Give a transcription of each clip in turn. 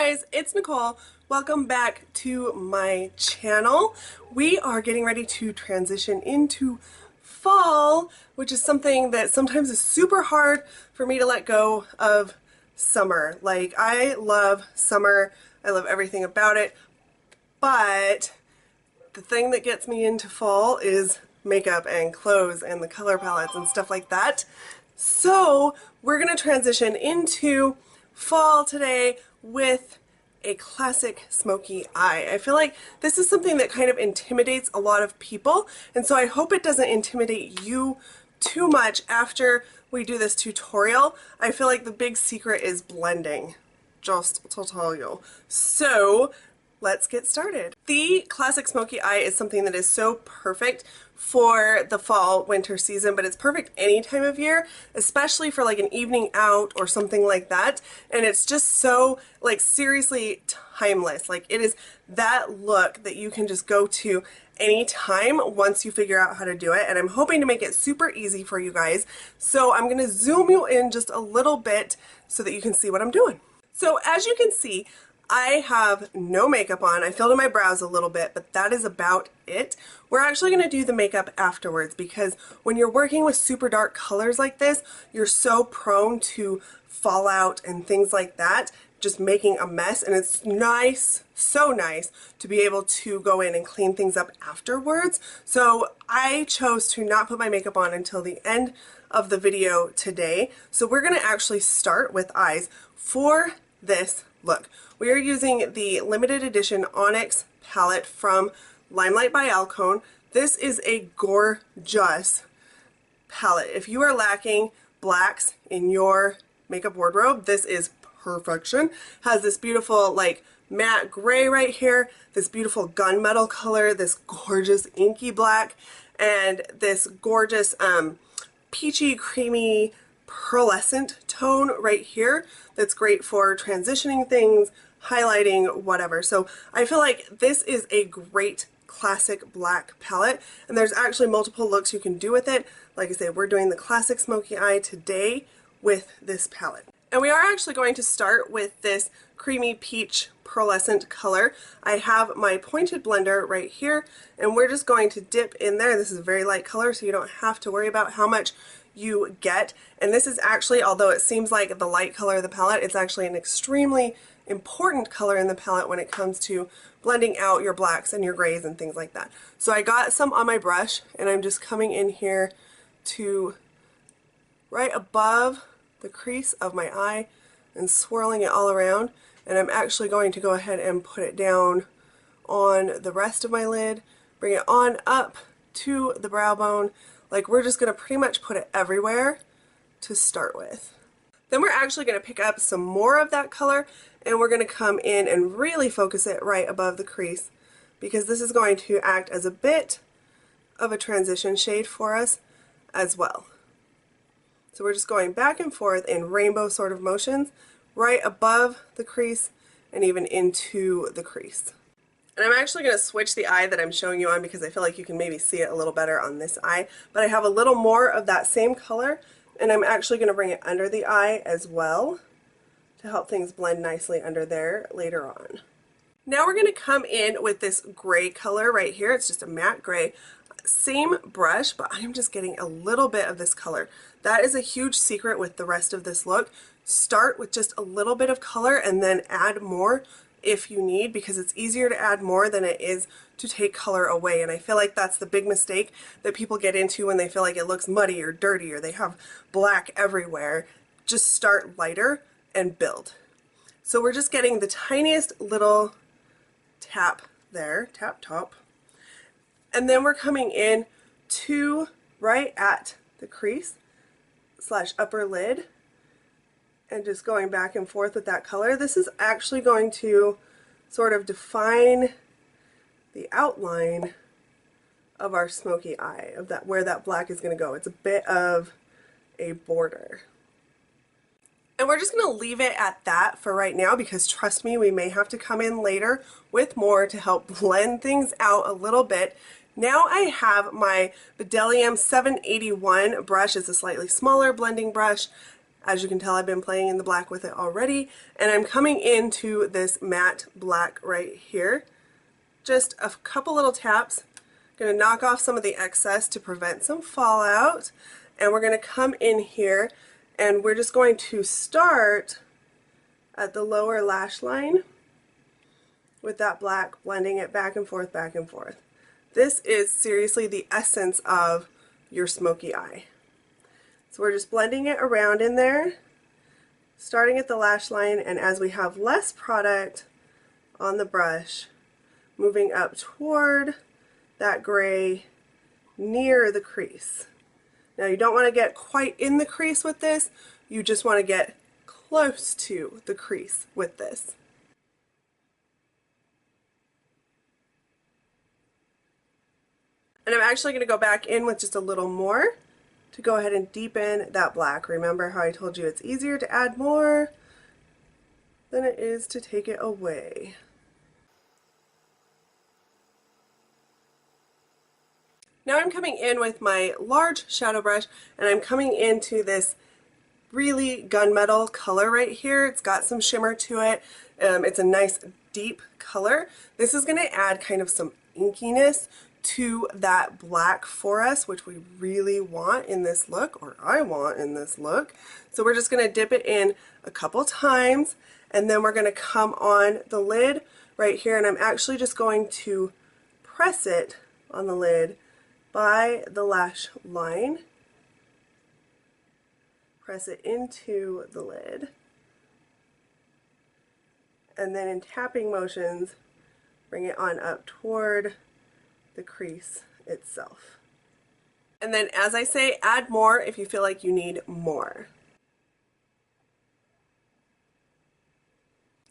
guys, it's Nicole. Welcome back to my channel. We are getting ready to transition into fall, which is something that sometimes is super hard for me to let go of summer. Like, I love summer. I love everything about it. But the thing that gets me into fall is makeup and clothes and the color palettes and stuff like that. So we're going to transition into fall today with a classic smoky eye. I feel like this is something that kind of intimidates a lot of people, and so I hope it doesn't intimidate you too much after we do this tutorial. I feel like the big secret is blending, just to tell you. So let's get started. The classic smoky eye is something that is so perfect for the fall winter season, but it's perfect any time of year, especially for like an evening out or something like that. And it's just so, like, seriously timeless. Like, it is that look that you can just go to anytime once you figure out how to do it. And I'm hoping to make it super easy for you guys. So I'm going to zoom you in just a little bit so that you can see what I'm doing. So as you can see, I have no makeup on. I filled in my brows a little bit, but that is about it. We're actually going to do the makeup afterwards because when you're working with super dark colors like this, you're so prone to fallout and things like that, just making a mess. And it's nice, so nice, to be able to go in and clean things up afterwards. So I chose to not put my makeup on until the end of the video today. So we're going to actually start with eyes for this look. We are using the limited edition Onyx palette from LimeLight by Alcone. This is a gorgeous palette. If you are lacking blacks in your makeup wardrobe, this is perfection. Has this beautiful like matte gray right here, this beautiful gunmetal color, this gorgeous inky black, and this gorgeous peachy creamy pearlescent tone right here that's great for transitioning things, highlighting, whatever. So I feel like this is a great classic black palette, and there's actually multiple looks you can do with it. Like I say, we're doing the classic smoky eye today with this palette. And we are actually going to start with this creamy peach pearlescent color. I have my pointed blender right here, and we're just going to dip in there. This is a very light color, so you don't have to worry about how much you get. And this is actually, although it seems like the light color of the palette, it's actually an extremely important color in the palette when it comes to blending out your blacks and your grays and things like that. So I got some on my brush, and I'm just coming in here to right above the crease of my eye and swirling it all around. And I'm actually going to go ahead and put it down on the rest of my lid, bring it on up to the brow bone. Like, we're just going to pretty much put it everywhere to start with. Then we're actually going to pick up some more of that color, and we're going to come in and really focus it right above the crease, because this is going to act as a bit of a transition shade for us as well. So we're just going back and forth in rainbow sort of motions right above the crease and even into the crease. And I'm actually going to switch the eye that I'm showing you on because I feel like you can maybe see it a little better on this eye. But I have a little more of that same color, and I'm actually going to bring it under the eye as well to help things blend nicely under there later on. Now we're going to come in with this gray color right here. It's just a matte gray. Same brush, but I'm just getting a little bit of this color. That is a huge secret with the rest of this look. Start with just a little bit of color and then add more if you need, because it's easier to add more than it is to take color away. And I feel like that's the big mistake that people get into when they feel like it looks muddy or dirty or they have black everywhere. Just start lighter and build. So we're just getting the tiniest little tap there, tap top, and then we're coming in to right at the crease / upper lid and just going back and forth with that color. This is actually going to sort of define the outline of our smoky eye, of that where that black is going to go. It's a bit of a border. And we're just going to leave it at that for right now, because trust me, we may have to come in later with more to help blend things out a little bit. Now I have my Bdellium 781 brush. It's a slightly smaller blending brush. As you can tell, I've been playing in the black with it already, and I'm coming into this matte black right here. Just a couple little taps. Going to knock off some of the excess to prevent some fallout, and we're going to come in here and we're just going to start at the lower lash line with that black, blending it back and forth, back and forth. This is seriously the essence of your smoky eye. So we're just blending it around in there, starting at the lash line, and as we have less product on the brush, moving up toward that gray near the crease. Now you don't want to get quite in the crease with this, you just want to get close to the crease with this. And I'm actually going to go back in with just a little more to go ahead and deepen that black. Remember how I told you it's easier to add more than it is to take it away. Now I'm coming in with my large shadow brush, and I'm coming into this really gunmetal color right here. It's got some shimmer to it. It's a nice deep color. This is going to add kind of some inkiness to that black for us, which we really want in this look, or I want in this look. So we're just going to dip it in a couple times, and then we're going to come on the lid right here, and I'm actually just going to press it on the lid by the lash line. Press it into the lid, and then in tapping motions bring it on up toward the crease itself. And then, as I say, add more if you feel like you need more.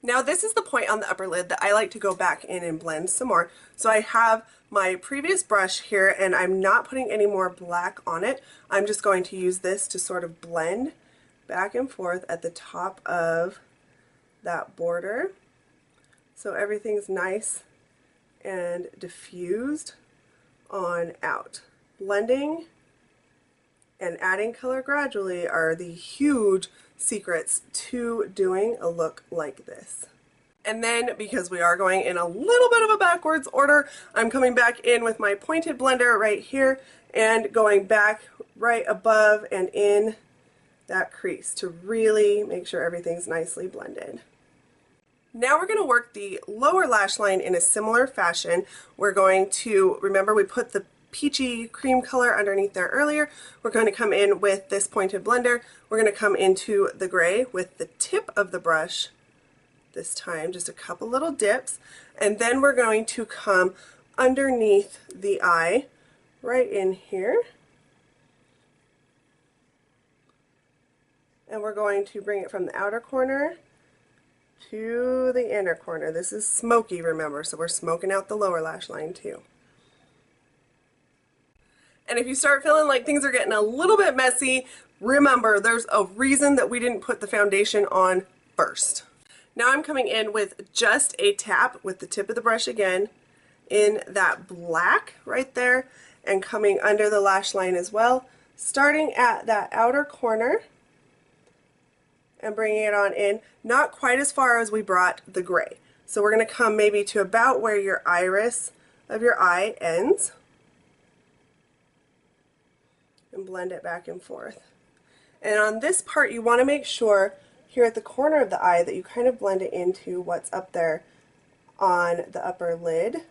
Now this is the point on the upper lid that I like to go back in and blend some more. So I have my previous brush here, and I'm not putting any more black on it. I'm just going to use this to sort of blend back and forth at the top of that border, so everything's nice and diffused on out. Blending and adding color gradually are the huge secrets to doing a look like this. And then, because we are going in a little bit of a backwards order, I'm coming back in with my pointed blender right here and going back right above and in that crease to really make sure everything's nicely blended. Now we're going to work the lower lash line in a similar fashion. We're going to, remember we put the peachy cream color underneath there earlier. We're going to come in with this pointed blender. We're going to come into the gray with the tip of the brush this time, just a couple little dips, and then we're going to come underneath the eye right in here, and we're going to bring it from the outer corner to the inner corner. This is smoky, remember, so we're smoking out the lower lash line too. And if you start feeling like things are getting a little bit messy, remember there's a reason that we didn't put the foundation on first. Now I'm coming in with just a tap with the tip of the brush again in that black right there, and coming under the lash line as well, starting at that outer corner and bringing it on in, not quite as far as we brought the gray. So we're going to come maybe to about where your iris of your eye ends and blend it back and forth. And on this part you want to make sure here at the corner of the eye that you kind of blend it into what's up there on the upper lid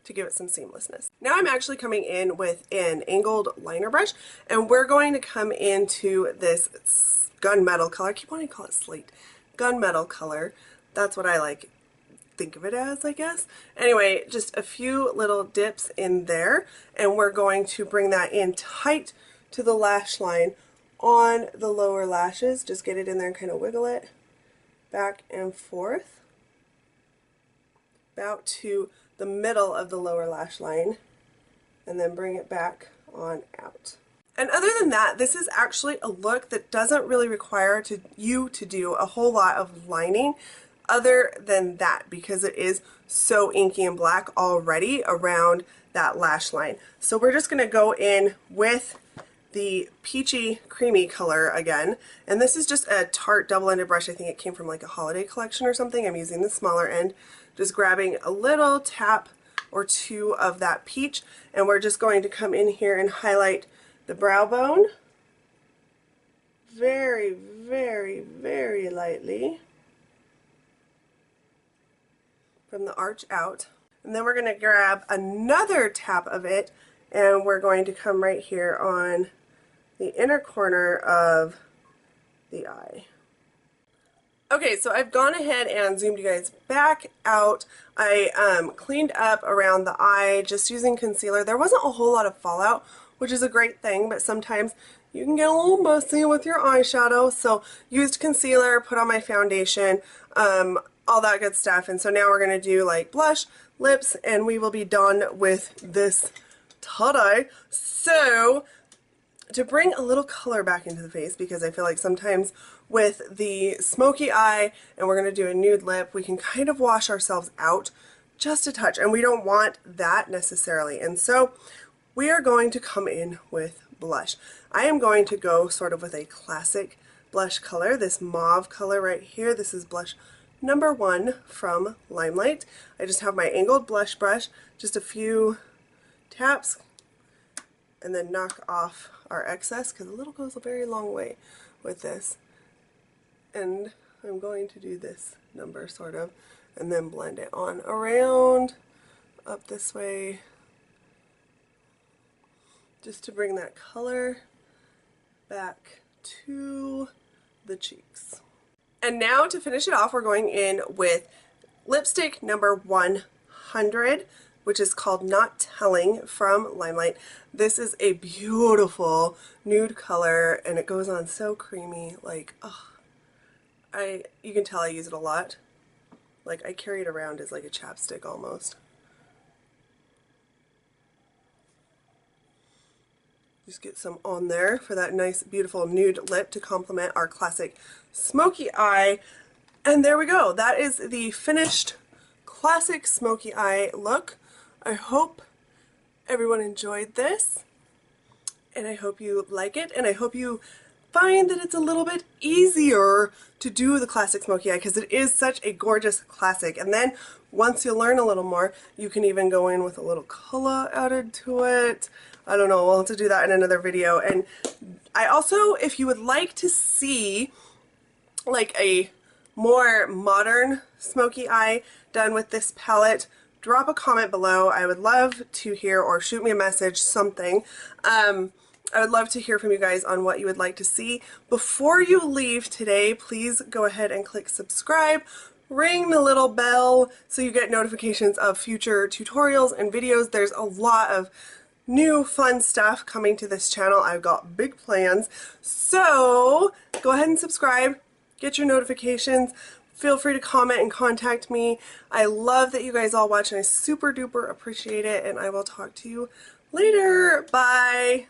to give it some seamlessness. Now I'm actually coming in with an angled liner brush, and we're going to come into this gunmetal color. I keep wanting to call it slate. Gunmetal color. That's what I like think of it as, I guess. Anyway, just a few little dips in there, and we're going to bring that in tight to the lash line on the lower lashes. Just get it in there and kind of wiggle it back and forth about to the middle of the lower lash line, and then bring it back on out. And other than that, this is actually a look that doesn't really require you to do a whole lot of lining other than that, because it is so inky and black already around that lash line. So we're just going to go in with the peachy creamy color again, and this is just a Tarte double-ended brush. I think it came from like a holiday collection or something. I'm using the smaller end, just grabbing a little tap or two of that peach, and we're just going to come in here and highlight the brow bone very, very, very lightly from the arch out. And then we're going to grab another tap of it, and we're going to come right here on the inner corner of the eye. Okay, so I've gone ahead and zoomed you guys back out. I cleaned up around the eye just using concealer. There wasn't a whole lot of fallout, which is a great thing, but sometimes you can get a little messy with your eyeshadow. So used concealer, put on my foundation, all that good stuff. And so now we're going to do like blush, lips, and we will be done with this today. So to bring a little color back into the face, because I feel like sometimes with the smoky eye and we're going to do a nude lip, we can kind of wash ourselves out just a touch, and we don't want that necessarily. And so we are going to come in with blush. I am going to go sort of with a classic blush color, this mauve color right here. This is blush number 1 from LimeLight. I just have my angled blush brush, just a few taps, and then knock off our excess, because a little goes a very long way with this. And I'm going to do this number sort of, and then blend it on around, up this way, just to bring that color back to the cheeks. And now to finish it off, we're going in with lipstick number 100, which is called Not Telling from LimeLight. This is a beautiful nude color, and it goes on so creamy. Like, oh, you can tell I use it a lot. Like, I carry it around as like a chapstick almost. Just get some on there for that nice, beautiful nude lip to complement our classic smoky eye. And there we go. That is the finished classic smoky eye look. I hope everyone enjoyed this, and I hope you like it, and I hope you find that it's a little bit easier to do the classic smoky eye, because it is such a gorgeous classic. And then once you learn a little more, you can even go in with a little color added to it. I don't know, we'll have to do that in another video. And I also, if you would like to see like a more modern smoky eye done with this palette, drop a comment below. I would love to hear, or shoot me a message, something. I would love to hear from you guys on what you would like to see. Before you leave today, please go ahead and click subscribe. Ring the little bell so you get notifications of future tutorials and videos. There's a lot of new fun stuff coming to this channel. I've got big plans. So go ahead and subscribe. Get your notifications. Feel free to comment and contact me. I love that you guys all watch, and I super duper appreciate it, and I will talk to you later. Bye!